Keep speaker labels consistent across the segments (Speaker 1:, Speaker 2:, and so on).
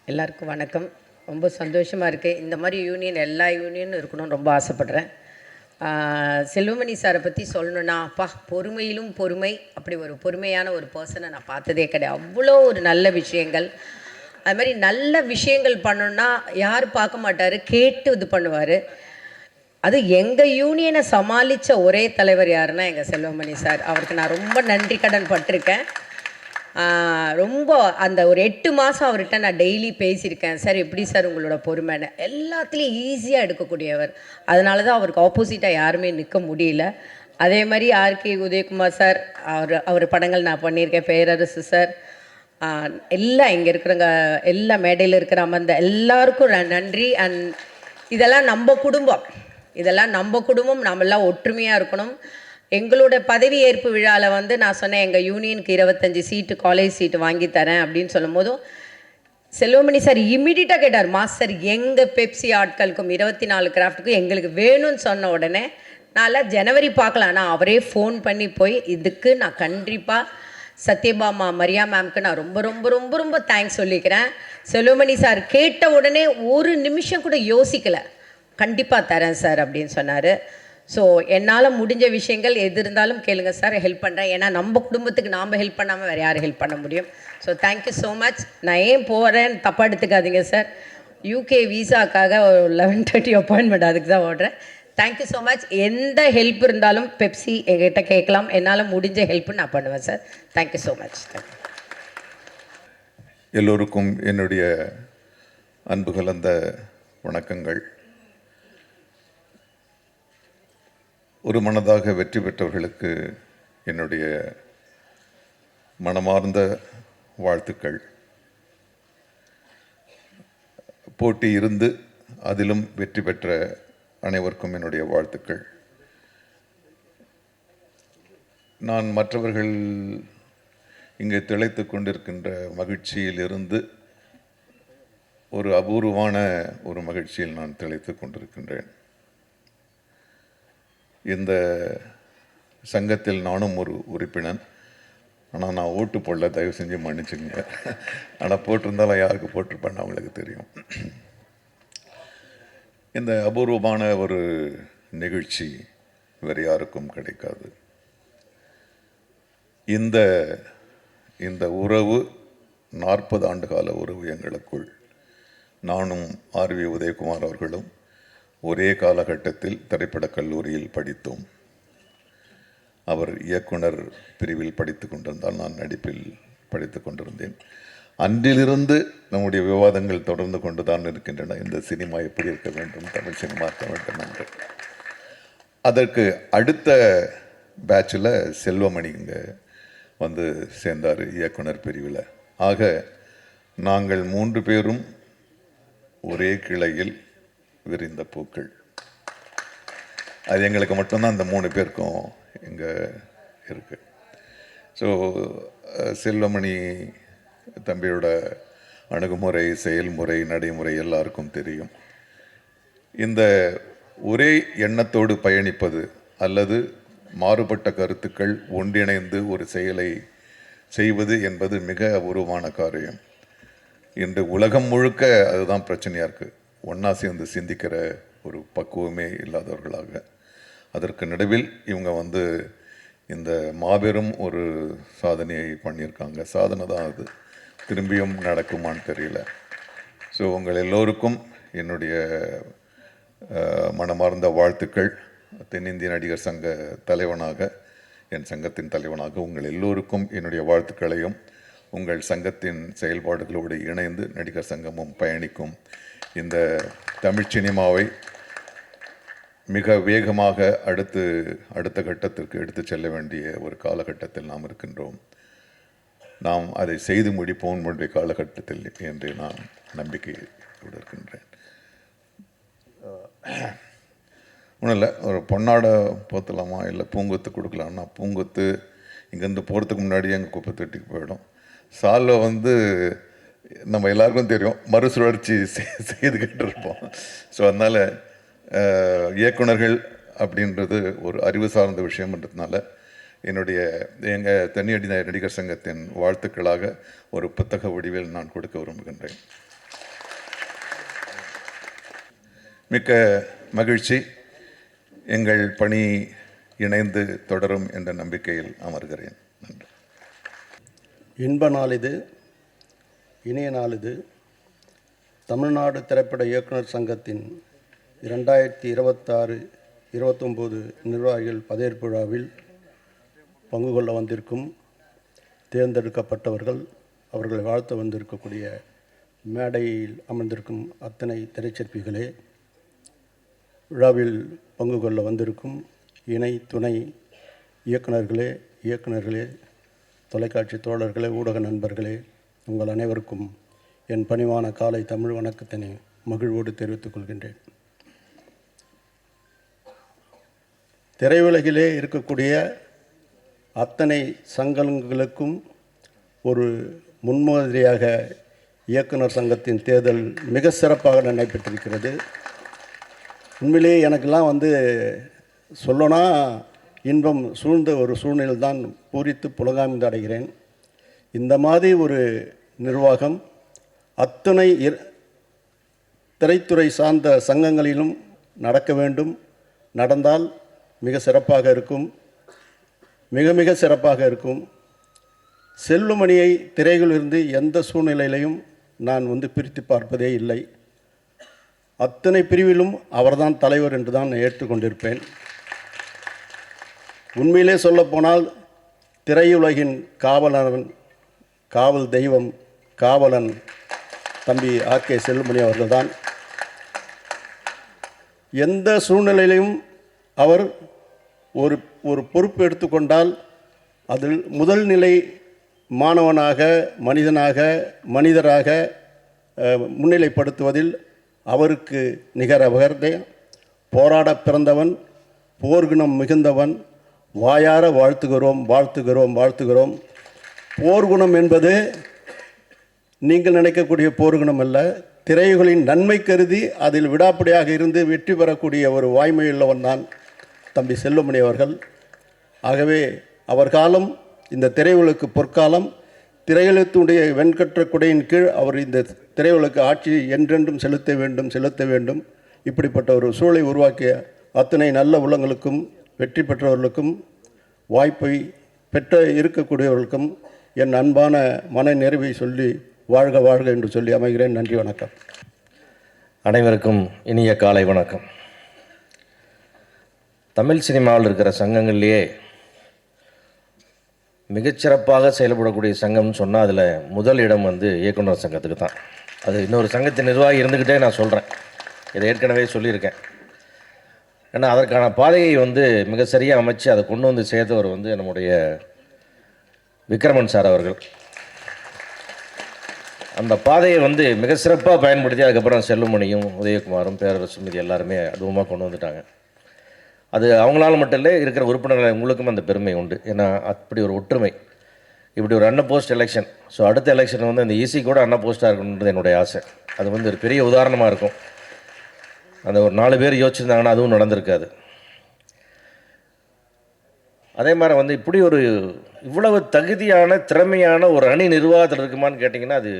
Speaker 1: எல்லாருக்கும் வணக்கம். ரொம்ப சந்தோஷமாக இருக்குது. இந்த மாதிரி யூனியன் எல்லா யூனியனும் இருக்கணும்னு ரொம்ப ஆசைப்பட்றேன். செல்வமணி சாரை பற்றி சொல்லணுன்னா, அப்பா பொறுமையிலும் பொறுமை, அப்படி ஒரு பொறுமையான ஒரு பர்சனை நான் பார்த்ததே கிடையாது. அவ்வளோ ஒரு நல்ல விஷயங்கள், அது மாதிரி நல்ல விஷயங்கள் பண்ணணுன்னா யார் பார்க்க மாட்டார், கேட்டு இது பண்ணுவார். அது எங்கள் யூனியனை சமாளித்த ஒரே தலைவர் யாருன்னா எங்கள் செல்வமணி சார். அவருக்கு நான் ரொம்ப நன்றி கடன் பட்டிருக்கேன். ரொம்ப அந்த ஒரு 8 மாதம் அவர்கிட்ட நான் டெய்லி பேசியிருக்கேன். சார் எப்படி சார் உங்களோட பொறுமைன்னு. எல்லாத்துலேயும் ஈஸியாக எடுக்கக்கூடியவர். அதனால தான் அவருக்கு ஆப்போசிட்டாக யாருமே நிற்க முடியல. அதே மாதிரி ஆர்கே உதயகுமார் சார், அவர் படங்கள் நான் பண்ணியிருக்கேன். பேரரசு சார், எல்லாம் இங்கே இருக்கிறவங்க, எல்லா மேடையில் இருக்கிற அமர்ந்த எல்லாருக்கும் நன்றி. அண்ட் இதெல்லாம் நம்ம குடும்பம், நம்மெல்லாம் ஒற்றுமையாக இருக்கணும். எங்களோட பதவி ஏற்பு விழாவில் நான் சொன்னேன், எங்கள் யூனியனுக்கு 25 சீட்டு காலேஜ் சீட்டு வாங்கி தரேன் அப்படின்னு சொல்லும் போதும் செல்வமணி சார் இம்மிடியட்டாக கேட்டார், மாஸ்டர் எங்கள் பெப்சி ஆட்களுக்கும் 24 கிராஃப்ட்டுக்கும் எங்களுக்கு வேணும்னு சொன்ன உடனே நான் ஜனவரி பார்க்கலாம். ஆனால் அவரே ஃபோன் பண்ணி போய் இதுக்கு நான் கண்டிப்பாக சத்யபாமா மரியா மேம்க்கு நான் ரொம்ப ரொம்ப ரொம்ப ரொம்ப தேங்க்ஸ் சொல்லிக்கிறேன். செல்வமணி சார் கேட்ட உடனே ஒரு நிமிஷம் கூட யோசிக்கலை, கண்டிப்பாக தரேன் சார் அப்படின்னு சொன்னார். ஸோ என்னால் முடிஞ்ச விஷயங்கள் எது இருந்தாலும் கேளுங்க சார், ஹெல்ப் பண்ணுறேன். ஏன்னா நம்ம குடும்பத்துக்கு நாம் ஹெல்ப் பண்ணாமல் வேறு யார் ஹெல்ப் பண்ண முடியும்? So thank you so much. நான் ஏன் போகிறேன்னு தப்பாக எடுத்துக்காதீங்க சார். யூகே விசாக்காக ஒரு 11:30 அப்பாயின்மெண்ட், அதுக்கு தான் ஓடுறேன். Thank you so much. எந்த ஹெல்ப் இருந்தாலும் பெப்சி என்கிட்ட கேட்கலாம், என்னால் முடிஞ்ச ஹெல்ப் நான் பண்ணுவேன் சார். Thank you so much.
Speaker 2: எல்லோருக்கும் என்னுடைய அன்பு கலந்த வணக்கங்கள். ஒரு மனதாக வெற்றி பெற்றவர்களுக்கு என்னுடைய மனமார்ந்த வாழ்த்துக்கள். போட்டி இருந்து அதிலும் வெற்றி பெற்ற அனைவருக்கும் என்னுடைய வாழ்த்துக்கள். நான் மற்றவர்கள் இங்கே திளைத்து கொண்டிருக்கின்ற மகிழ்ச்சியிலிருந்து ஒரு அபூர்வமான ஒரு மகிழ்ச்சியில் நான் திளைத்து கொண்டிருக்கின்றேன். இந்த சங்கத்தில் நானும் ஒரு உறுப்பினன். ஆனால் நான் ஓட்டு போடல, தயவு செஞ்சு மன்னிச்சுங்க. ஆனால் போட்டிருந்தாலும் யாருக்கு போட்டிருப்பேன்னு அவங்களுக்கு தெரியும். இந்த அபூர்வமான ஒரு நிகழ்ச்சி வேறு யாருக்கும் கிடைக்காது. இந்த உறவு 40 ஆண்டு கால உறவு எங்களுக்குள். நானும் ஆர்வி உதயகுமார் அவர்களும் ஒரே காலகட்டத்தில் திரைப்படக் கல்லூரியில் படித்தோம். அவர் இயக்குனர் பிரிவில் படித்து கொண்டிருந்தால் நான் நடிப்பில் படித்து கொண்டிருந்தேன். அன்றிலிருந்து நம்முடைய விவாதங்கள் தொடர்ந்து கொண்டு தான் இருக்கின்றன. இந்த சினிமா எப்படி இருக்க வேண்டும், தமிழ் சினிமா இருக்க வேண்டும் என்று. அதற்கு அடுத்த பேட்சில் செல்வமணி இங்கே சேர்ந்தார் இயக்குனர் பிரிவில். ஆக நாங்கள் 3 பேரும் ஒரே கிளையில் விரிந்த பூக்கள். அது எங்களுக்கு மட்டும்தான் அந்த 3 பேருக்கும் இங்கே இருக்கு. ஸோ செல்வமணி தம்பியோட அணுகுமுறை, செயல்முறை, நடைமுறை எல்லாருக்கும் தெரியும். இந்த ஒரே எண்ணத்தோடு பயணிப்பது அல்லது மாறுபட்ட கருத்துக்கள் ஒன்றிணைந்து ஒரு செயலை செய்வது என்பது மிக அபூர்வமான காரியம். இன்று உலகம் முழுக்க அதுதான் பிரச்சனையாக இருக்குது. ஒன்றா சேர்ந்து சிந்திக்கிற ஒரு பக்குவமே இல்லாதவர்களாக. அதற்கு நடுவில் இவங்க இந்த மாபெரும் ஒரு சாதனையை பண்ணியிருக்காங்க. சாதனை தான் அது, திரும்பியும் நடக்குமான்னு தெரியல. ஸோ உங்கள் எல்லோருக்கும் என்னுடைய மனமார்ந்த வாழ்த்துக்கள். தென்னிந்திய நடிகர் சங்க தலைவனாக, என் சங்கத்தின் தலைவனாக உங்கள் எல்லோருக்கும் என்னுடைய வாழ்த்துக்களையும், உங்கள் சங்கத்தின் செயல்பாடுகளோடு இணைந்து நடிகர் சங்கமும் பயணிக்கும் இந்த தமிழ் சினிமாவை மிக வேகமாக அடுத்த கட்டத்திற்கு எடுத்து செல்ல வேண்டிய ஒரு காலகட்டத்தில் நாம் இருக்கின்றோம். நாம் அதை செய்து முடிப்போம் நம்முடைய காலகட்டத்தில் என்று நான் நம்பிக்கையோடு இருக்கின்றேன். ஒன்றும் இல்லை, ஒரு பொன்னாடை போத்தலாமா இல்லை பூங்கொத்து கொடுக்கலாம்னா, பூங்கொத்து இங்கேருந்து போகிறதுக்கு முன்னாடியே எங்கள் குப்பை தொட்டிக்கு போயிடும். சால்வை நம்ம எல்லாருக்கும் தெரியும், மறுசுழற்சி செய்துக்கிட்டு இருப்போம். ஸோ அதனால் இயக்குனர்கள் அப்படின்றது ஒரு அறிவு சார்ந்த விஷயம்ன்றதுனால எங்கள் தனியடி நடிகர் சங்கத்தின் வாழ்த்துக்களாக ஒரு புத்தக வடிவில் நான் கொடுக்க விரும்புகின்றேன். மிக்க மகிழ்ச்சி. எங்கள் பணி இணைந்து தொடரும் என்ற நம்பிக்கையில் அமர்கிறேன். நன்றி.
Speaker 3: இன்ப நாள் இது, இனிய நாள் இது. தமிழ்நாடு திரைப்பட இயக்குனர் சங்கத்தின் 2026-29 நிர்வாகிகள் பதவியேற்பு விழாவில் பங்கு கொள்ள வந்திருக்கும் தேர்ந்தெடுக்கப்பட்டவர்கள், அவர்களை வாழ்த்த வந்திருக்கக்கூடிய மேடையில் அமர்ந்திருக்கும் அத்தனை திரைச்சிற்பிகளே, விழாவில் பங்கு கொள்ள வந்திருக்கும் இணை துணை இயக்குனர்களே, தொலைக்காட்சி தோழர்களே, ஊடக நண்பர்களே, உங்கள் அனைவருக்கும் என் பணிவான காலை தமிழ் வணக்கத்தினை மகிழ்வோடு தெரிவித்துக் கொள்கின்றேன். திரையுலகிலே இருக்கக்கூடிய அத்தனை சங்கங்களுக்கும் ஒரு முன்மாதிரியாக இயக்குனர் சங்கத்தின் தேர்தல் மிக சிறப்பாக நடைபெற்றிருக்கிறது. உண்மையிலேயே எனக்கெல்லாம் சொல்லனா இன்பம் சூழ்ந்த ஒரு சூழ்நிலையில் தான் பூரித்து புலகாய்ந்து அடைகிறேன். இந்த மாதிரி ஒரு நிர்வாகம் அத்தனை திரைத்துறை சார்ந்த சங்கங்களிலும் நடக்க வேண்டும். நடந்தால் மிக சிறப்பாக இருக்கும், மிக மிக சிறப்பாக இருக்கும். செல்லுமணியை திரையிலிருந்து எந்த சூழ்நிலையிலையும் நான் பிரித்து பார்ப்பதே இல்லை. அத்தனை பிரிவிலும் அவர்தான் தலைவர் என்று தான் ஏற்றுக்கொண்டிருப்பேன். உண்மையிலே சொல்லப்போனால் திரையுலகின் காவல் தெய்வம், காவலன் தம்பி ஆர்கே செல்லுமணி அவர்கள்தான். எந்த சூழ்நிலையிலும் அவர் ஒரு பொறுப்பு எடுத்துக்கொண்டால் அதில் முதல் நிலை மாணவனாக, மனிதராக முன்னிலைப்படுத்துவதில் அவருக்கு நிகரவர்தே. போராட பிறந்தவன், போர்க்குணம் மிகுந்தவன், வாயார வாழ்த்துகிறோம். போர்க்குணம் என்பது நீங்கள் நினைக்கக்கூடிய போர்க்குணம் அல்ல. திரையுகளின் நன்மை கருதி அதில் விடாப்பிடியாக இருந்து வெற்றி பெறக்கூடிய ஒரு வாய்மையுள்ளவன் தான் தம்பி செல்லுமணி அவர்கள். ஆகவே அவர் காலம் இந்த திரையுலகுக்கு பொற்காலம். திரையுலகத்துடைய வெண்கற்ற குடையின் கீழ் அவர் இந்த திரையுலக ஆட்சி என்றென்றும் செலுத்த வேண்டும். இப்படிப்பட்ட ஒரு சூழலை உருவாக்கிய அத்தனை நல்ல உள்ளங்களுக்கும், வெற்றி பெற்றவர்களுக்கும், வாய்ப்பை இருக்கக்கூடியவர்களுக்கும் என் அன்பான மன நிறைவை சொல்லி வாழ்க என்று சொல்லி அமைகிறேன். நன்றி, வணக்கம்.
Speaker 4: அனைவருக்கும் இனிய காலை வணக்கம். தமிழ் சினிமாவில் இருக்கிற சங்கங்கள்லேயே மிகச்சிறப்பாக செயல்படக்கூடிய சங்கம்னு சொன்னால் அதில் முதல் இடம் இயக்குனர் சங்கத்துக்கு தான். அது இன்னொரு சங்கத்தின் நிர்வாகி இருந்துக்கிட்டே நான் சொல்கிறேன், இதை ஏற்கனவே சொல்லியிருக்கேன். ஏன்னா அதற்கான பாதையை மிக சரியாக அமைச்சு அதை கொண்டு சேர்த்தவர் நம்முடைய விக்ரமன் சார் அவர்கள். அந்த பாதையை மிக சிறப்பாக பயன்படுத்தி அதுக்கப்புறம் செல்லுமணியும் உதயகுமாரும் பேரரசும் இது எல்லாருமே அதுவுமாக கொண்டு வந்துட்டாங்க. அது அவங்களால மட்டும் இல்லை, இருக்கிற உறுப்பினர்கள் உங்களுக்கும் அந்த பெருமை உண்டு. ஏன்னா அப்படி ஒரு ஒற்றுமை, இப்படி ஒரு அன்ன போஸ்ட் எலெக்ஷன். ஸோ அடுத்த எலெக்ஷன் அந்த ஈஸி கூட அன்ன போஸ்ட்டாக இருக்கணுன்றது என்னுடைய ஆசை. அது ஒரு பெரிய உதாரணமாக இருக்கும். அந்த ஒரு 4 பேர் யோசிச்சிருந்தாங்கன்னா அதுவும் நடந்திருக்காது. அதே மாதிரி இப்படி ஒரு இவ்வளவு தகுதியான திறமையான ஒரு அணி நிர்வாகத்தில் இருக்குமான்னு கேட்டிங்கன்னா அது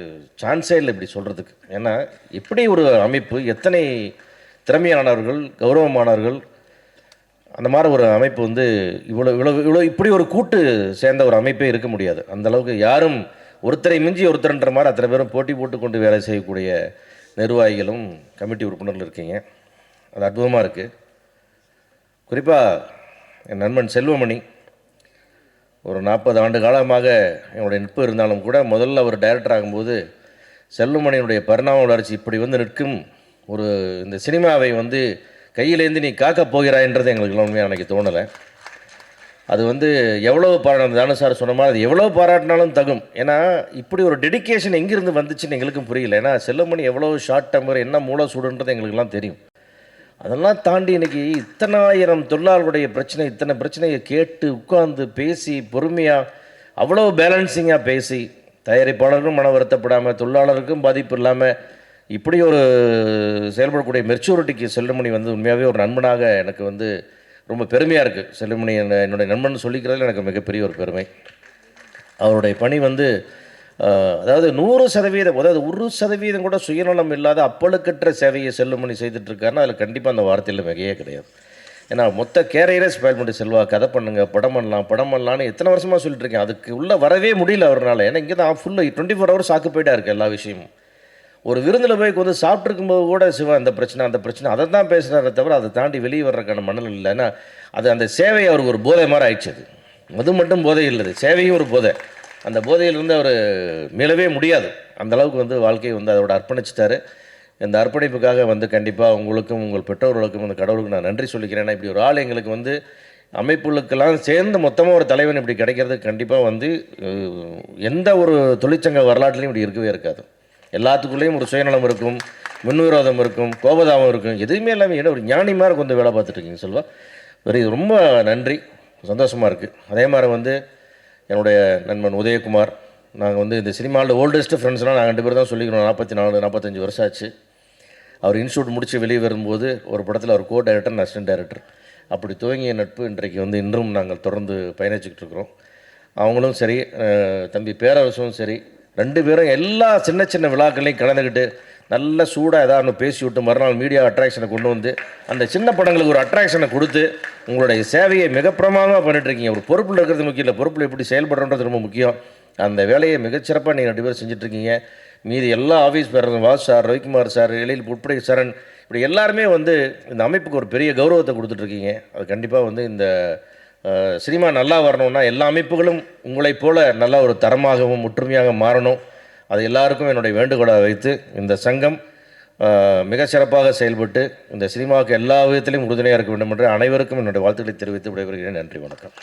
Speaker 4: சான்ஸே இல்லை இப்படி சொல்கிறதுக்கு. ஏன்னா இப்படி ஒரு அமைப்பு, எத்தனை திறமையானவர்கள், கௌரவமானவர்கள், அந்த மாதிரி ஒரு அமைப்பு இவ்வளோ இப்படி ஒரு கூட்டு சேர்ந்த ஒரு அமைப்பே இருக்க முடியாது. அந்தளவுக்கு யாரும் ஒருத்தரை மிஞ்சி ஒருத்தர்ன்ற மாதிரி அத்தனை பேரும் போட்டி போட்டுக்கொண்டு வேலை செய்யக்கூடிய நிர்வாகிகளும் கமிட்டி உறுப்பினர்கள் இருக்கீங்க. அது அற்புதமாக இருக்குது. குறிப்பாக என் நண்பன் செல்வமணி ஒரு 40 ஆண்டு காலமாக என்னுடைய நட்பு இருந்தாலும் கூட முதல்ல அவர் டைரக்டர் ஆகும்போது செல்வமணியினுடைய பரிணாம வளர்ச்சி இப்படி நிற்கும் ஒரு இந்த சினிமாவை கையிலேருந்து நீ காக்கப் போகிறாய்ன்றது எங்களுக்கு உண்மையாக அன்றைக்கி தோணலை. அது எவ்வளோ தானு சார் சொன்ன மாதிரி அது எவ்வளோ பாராட்டினாலும் தகும். ஏன்னா இப்படி ஒரு டெடிக்கேஷன் எங்கேருந்து வந்துச்சுன்னு எங்களுக்கும் புரியல. ஏன்னா செல்வமணி எவ்வளோ ஷார்ட் டெம்பர், என்ன மூளை சூடுன்றது எங்களுக்கெல்லாம் தெரியும். அதெல்லாம் தாண்டி இன்றைக்கி இத்தனாயிரம் தொழிலாளர்களுடைய பிரச்சனை, இத்தனை பிரச்சனையை கேட்டு உட்கார்ந்து பேசி பொறுமையாக அவ்வளோ பேலன்சிங்காக பேசி தயாரிப்பாளருக்கும் மன வருத்தப்படாமல், தொழிலாளருக்கும் பாதிப்பு இல்லாமல் இப்படி ஒரு செயல்படக்கூடிய மெச்சூரிட்டிக்கு செல்லுமணி உண்மையாகவே ஒரு நண்பனாக எனக்கு ரொம்ப பெருமையாக இருக்குது. செல்லுமணி என்னுடைய நண்பன் சொல்லிக்கிறதுல எனக்கு மிகப்பெரிய ஒரு பெருமை. அவருடைய பணி அதாவது 100%, அதாவது 1% கூட சுயநலம் இல்லாத அப்பழுக்கற்ற சேவையை செல்லுமணி செய்துட்ருக்காருன்னா அதில் கண்டிப்பாக அந்த வார்த்தையில் மிகையே கிடையாது. ஏன்னா மொத்த கேரியரே ஸ்பைல் பண்ணி செல்வா, கதை பண்ணுங்க, படம் பண்ணலான்னு எத்தனை வருஷமாக சொல்லிட்டு இருக்கேன். அதுக்கு உள்ளே வரவே முடியல அவரால். ஏன்னா இங்கே தான் ஃபுல்லு 24 ஹவர்ஸ் ஆக்குப்பைடாக இருக்குது எல்லா விஷயமும். ஒரு விருந்தில் போய் வந்து சாப்பிட்ருக்கும்போது கூட சிவா அந்த பிரச்சனை அதை தான் பேசுகிறாரே தவிர அதை தாண்டி வெளியே வர்றதுக்கான மனநிலை இல்லை. ஏன்னா அது அந்த சேவை அவருக்கு ஒரு போதை மாதிரி ஆயிடுச்சு. அது மட்டும் போதை இல்லை, சேவையும் ஒரு போதை. அந்த போதையிலிருந்து அவர் மீளவே முடியாது. அந்த அளவுக்கு வந்து வாழ்க்கையை வந்து அதோட அர்ப்பணிச்சிட்டாரு. இந்த அர்ப்பணிப்புக்காக வந்து கண்டிப்பாக உங்களுக்கும் உங்கள் பெற்றோர்களுக்கும் அந்த கடவுளுக்கு நான் நன்றி சொல்லிக்கிறேன். ஏன்னா இப்படி ஒரு ஆள் எங்களுக்கு வந்து அமைப்புகளுக்கெல்லாம் சேர்ந்து மொத்தமாக ஒரு தலைவன் இப்படி கிடைக்கிறது கண்டிப்பாக வந்து எந்த ஒரு தொழிற்சங்க வரலாற்றுலையும் இப்படி இருக்கவே இருக்காது. எல்லாத்துக்குள்ளேயும் ஒரு சுயநலம் இருக்கும், முன்விரோதம் இருக்கும், கோபதாபம் இருக்கும், எதுவுமே இல்லாமல் ஏன்னா ஒரு ஞானி மாதிரி கொஞ்சம் வேலை பார்த்துட்ருக்கீங்க செல்வா. ரொம்ப நன்றி, சந்தோஷமாக இருக்குது. அதே மாதிரி வந்து என்னுடைய நண்பன் உதயகுமார், நாங்கள் வந்து இந்த சினிமாவில் ஓல்டஸ்ட் ஃப்ரெண்ட்ஸ்னால் நாங்கள் 2 பேர் தான் சொல்லிக்கணும். 44-45 வருஷம் ஆச்சு. அவர் இன்ஸ்டியூட் முடித்து வெளியே வரும்போது ஒரு படத்தில் அவர் கோ டைரக்டர், அசிஸ்டன்ட் டைரக்டர், அப்படி துவங்கிய நட்பு இன்றைக்கு வந்து இன்றும் நாங்கள் தொடர்ந்து பயணிச்சுக்கிட்டு இருக்கிறோம். அவங்களும் சரி, தம்பி பேரரசும் சரி, 2 பேரும் எல்லா சின்ன சின்ன விழாக்களையும் கலந்துக்கிட்டு நல்ல சூடாக ஏதாவது பேசி விட்டு மறுநாள் மீடியா அட்ராக்ஷனை கொண்டு வந்து அந்த சின்ன படங்களுக்கு ஒரு அட்ராக்ஷனை கொடுத்து உங்களுடைய சேவையை மிக பிரமாதமாக பண்ணிட்டுருக்கீங்க. ஒரு பொறுப்பில் இருக்கிறது முக்கியம் இல்லை, பொறுப்பில் எப்படி செயல்படுறது ரொம்ப முக்கியம். அந்த வேலையை மிகச்சிறப்பாக நீங்கள் 2 பேர் செஞ்சிட்ருக்கீங்க. மீதி எல்லா ஆஃபீஸ் பேர் வாஸ் சார், ரவிக்குமார் சார், எழில் உட்படை சரண், இப்படி எல்லாருமே வந்து இந்த அமைப்புக்கு ஒரு பெரிய கௌரவத்தை கொடுத்துட்ருக்கீங்க. அது கண்டிப்பாக வந்து இந்த சினிமா நல்லா வரணும்னா எல்லா அமைப்புகளும் உங்களைப் போல் நல்ல ஒரு தரமாகவும் ஒற்றுமையாக மாறணும். அது எல்லாருக்கும் என்னுடைய வேண்டுகோளாக வைத்து இந்த சங்கம் மிக சிறப்பாக செயல்பட்டு இந்த சினிமாவுக்கு எல்லா விதத்திலையும் உறுதுணையாக இருக்க வேண்டும் என்று அனைவருக்கும் என்னுடைய வாழ்த்துக்களை தெரிவித்து விடைபெறுகிறேன். நன்றி, வணக்கம்.